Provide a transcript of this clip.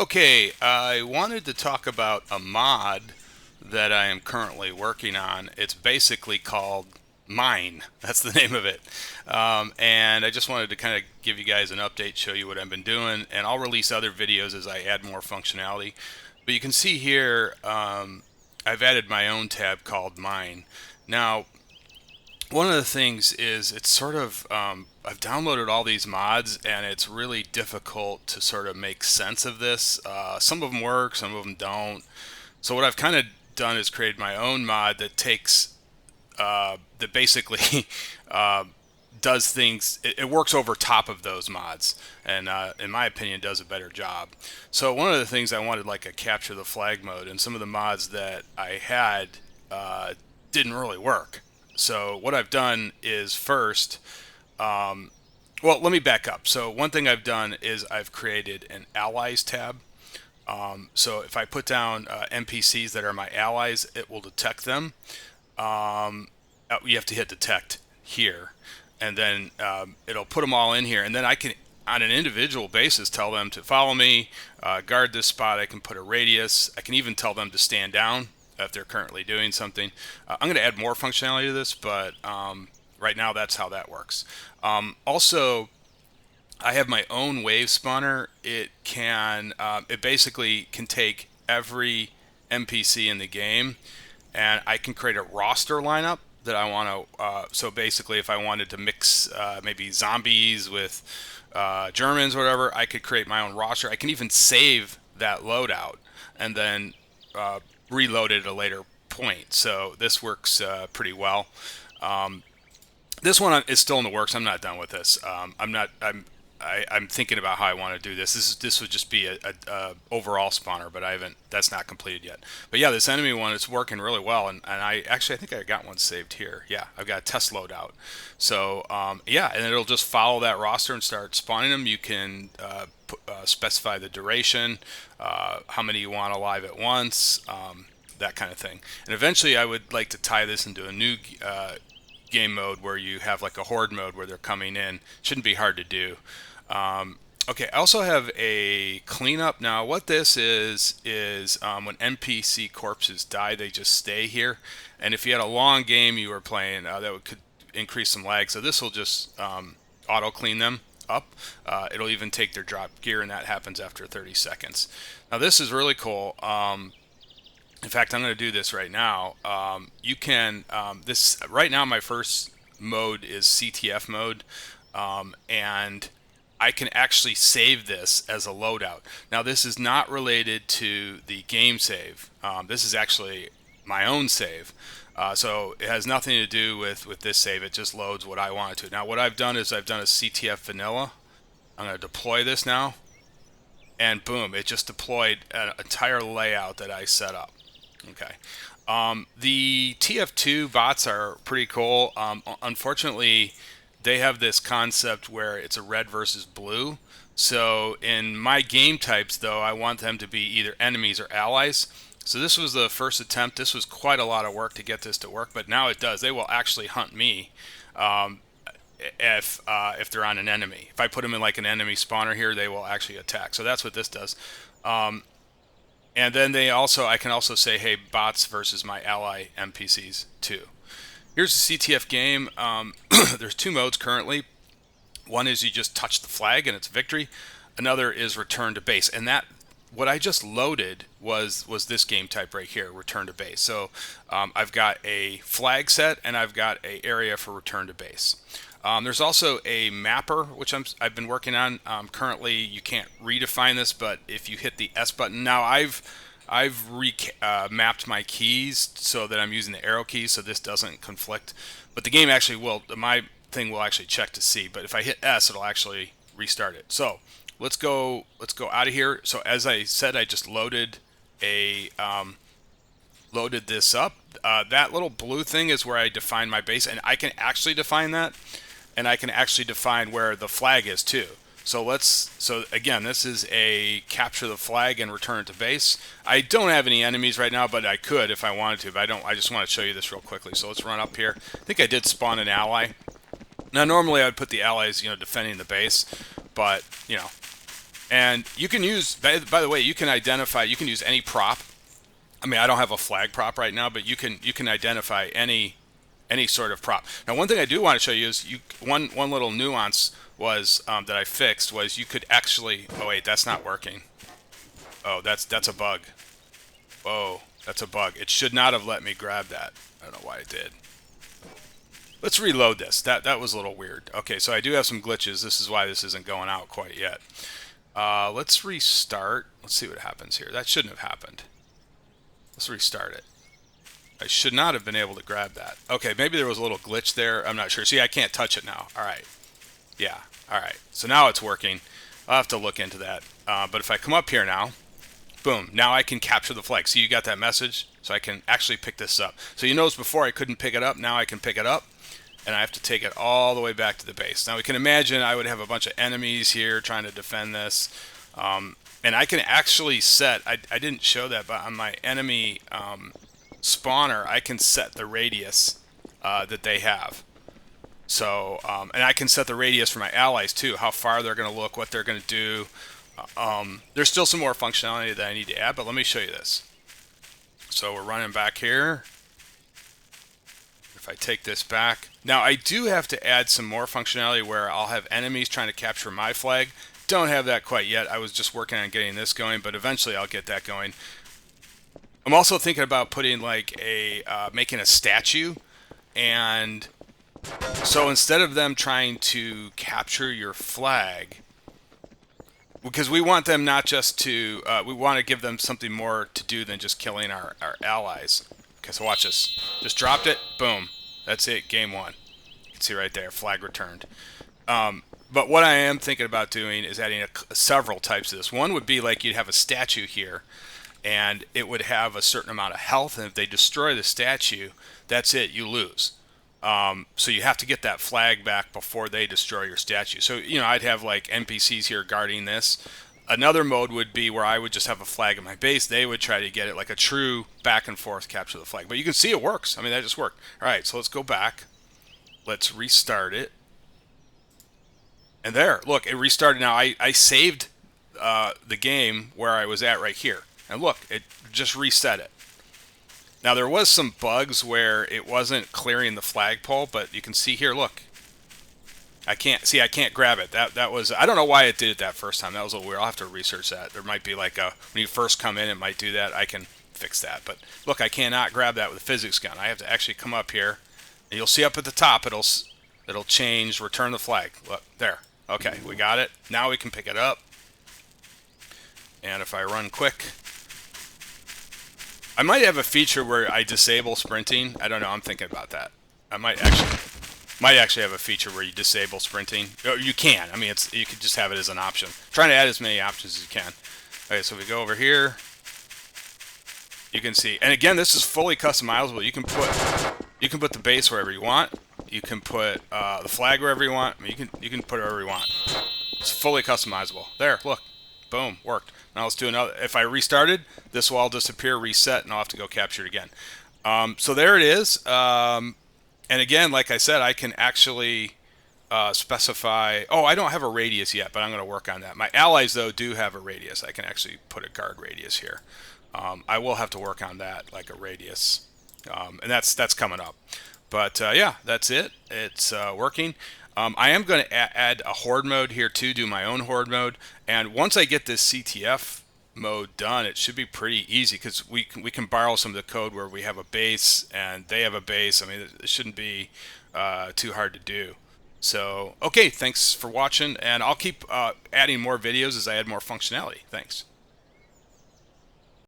Okay, I wanted to talk about a mod that I am currently working on. It's basically called Mine. That's the name of it. And I just wanted to kind of give you guys an update, show you what I've been doing, and I'll release other videos as I add more functionality. But you can see here, I've added my own tab called Mine. Now, one of the things is it's sort of I've downloaded all these mods and it's really difficult to sort of make sense of this. Some of them work, some of them don't. So what I've kind of done is created my own mod that takes that basically uh, does things. It works over top of those mods, and in my opinion, does a better job. So one of the things I wanted, like a capture the flag mode, and some of the mods that I had didn't really work. So what I've done is first, well, let me back up. So one thing I've done is I've created an allies tab. So if I put down NPCs that are my allies, it will detect them. You have to hit detect here, and then it'll put them all in here, and then I can, on an individual basis, tell them to follow me, guard this spot. I can put a radius. I can even tell them to stand down if they're currently doing something. I'm going to add more functionality to this, but right now that's how that works. Also, I have my own wave spawner. It basically can take every NPC in the game, and I can create a roster lineup that I want to. So basically, if I wanted to mix maybe zombies with Germans or whatever, I could create my own roster. I can even save that loadout and then reload it at a later point. So this works pretty well. This one is still in the works. I'm not done with this. I'm not. I'm thinking about how I want to do this. This would just be a overall spawner, but I haven't. That's not completed yet. But yeah, this enemy one is working really well, and I think I got one saved here. Yeah, I've got a test loadout. So yeah, and it'll just follow that roster and start spawning them. You can specify the duration, how many you want alive at once, that kind of thing. And eventually, I would like to tie this into a new game mode where you have like a horde mode where they're coming in. Shouldn't be hard to do. Okay, I also have a cleanup. Now, what this is when NPC corpses die, they just stay here. And if you had a long game you were playing, could increase some lag. So this will just auto clean them up. It'll even take their drop gear, and that happens after 30 seconds. Now, this is really cool. In fact, I'm going to do this right now. You can this right now. My first mode is CTF mode, and I can actually save this as a loadout. Now, this is not related to the game save. This is actually my own save. So it has nothing to do with this save. It just loads what I want it to. Now, what I've done is I've done a CTF vanilla. I'm going to deploy this now, and boom, it just deployed an entire layout that I set up. Okay. The TF2 bots are pretty cool. Unfortunately, they have this concept where it's a red versus blue. So in my game types, though, I want them to be either enemies or allies. So this was the first attempt. This was quite a lot of work to get this to work, but now it does. They will actually hunt me if they're on an enemy. If I put them in like an enemy spawner here, they will actually attack. So that's what this does. And then I can also say, hey, bots versus my ally NPCs too. Here's the CTF game. There's two modes currently. One is you just touch the flag and it's victory. Another is return to base. And that, what I just loaded was this game type right here, return to base. So I've got a flag set and I've got an area for return to base. There's also a mapper, which I've been working on. Currently, you can't redefine this, but if you hit the S button, now I've mapped my keys so that I'm using the arrow keys, so this doesn't conflict. But the game actually will. My thing will actually check to see. But if I hit S, it'll actually restart it. So let's go out of here. So as I said, I just loaded this up. That little blue thing is where I define my base, and I can actually define that. And I can actually define where the flag is too. So again, this is a capture the flag and return it to base. I don't have any enemies right now, but I could if I wanted to, but I don't. I just want to show you this real quickly. So let's run up here. I think I did spawn an ally. Now normally I would put the allies, defending the base, but And you can use, by the way, you can identify, you can use any prop. I mean, I don't have a flag prop right now, but you can identify any sort of prop. Now, one thing I do want to show you is one little nuance was that I fixed was you could actually. Oh wait, that's not working. Oh, that's a bug. Whoa, that's a bug. It should not have let me grab that. I don't know why it did. Let's reload this. That was a little weird. Okay, so I do have some glitches. This is why this isn't going out quite yet. Let's restart. Let's see what happens here. That shouldn't have happened. Let's restart it. I should not have been able to grab that. Okay, maybe there was a little glitch there. I'm not sure. See, I can't touch it now. All right. Yeah. All right. So now it's working. I'll have to look into that. But if I come up here now, boom, now I can capture the flag. See, you got that message? So I can actually pick this up. So you notice before I couldn't pick it up. Now I can pick it up. And I have to take it all the way back to the base. Now we can imagine I would have a bunch of enemies here trying to defend this. And I can actually set, I didn't show that, but on my enemy spawner, I can set the radius that they have. So, and I can set the radius for my allies too, how far they're going to look, what they're going to do. There's still some more functionality that I need to add, but let me show you this. So we're running back here. If I take this back. Now I do have to add some more functionality where I'll have enemies trying to capture my flag. Don't have that quite yet. I was just working on getting this going, but eventually I'll get that going. I'm also thinking about putting like making a statue, and so instead of them trying to capture your flag, because we want them not just to, we want to give them something more to do than just killing our allies. Okay, so watch this. Just dropped it. Boom. That's it. Game one. You can see right there. Flag returned. But what I am thinking about doing is adding several types of this. One would be like you'd have a statue here, and it would have a certain amount of health, and if they destroy the statue, that's it. You lose. So you have to get that flag back before they destroy your statue. So, you know, I'd have like NPCs here guarding this. Another mode would be where I would just have a flag in my base. They would try to get it like a true back and forth capture the flag. But you can see it works. I mean, that just worked. All right, so let's go back. Let's restart it. And there, look, it restarted. Now, I saved the game where I was at right here. And look, it just reset it. Now, there was some bugs where it wasn't clearing the flagpole, but you can see here, look. I can't grab it. That was, I don't know why it did it that first time. That was a little weird. I'll have to research that. There might be like when you first come in, it might do that. I can fix that. But look, I cannot grab that with a physics gun. I have to actually come up here, and you'll see up at the top, it'll change, return the flag. Look, there. Okay, we got it. Now we can pick it up. And if I run quick, I might have a feature where I disable sprinting. I don't know. I'm thinking about that. I might actually have a feature where you disable sprinting. Oh, you can. I mean, you could just have it as an option. I'm trying to add as many options as you can. Okay, so we go over here. You can see, and again, this is fully customizable. You can put the base wherever you want. You can put the flag wherever you want. I mean, you can put it wherever you want. It's fully customizable. There, look, boom, worked. Now let's do another. If I restarted, this will all disappear, reset, and I'll have to go capture it again. So there it is. And again, like I said, I can actually specify. Oh, I don't have a radius yet, but I'm going to work on that. My allies, though, do have a radius. I can actually put a guard radius here. I will have to work on that, like a radius, and that's coming up. But yeah, that's it. It's working. I am going to add a horde mode here too. Do my own horde mode, and once I get this CTF mode done, it should be pretty easy because we can borrow some of the code where we have a base and they have a base. I mean, it shouldn't be too hard to do. So, okay, thanks for watching, and I'll keep adding more videos as I add more functionality. Thanks.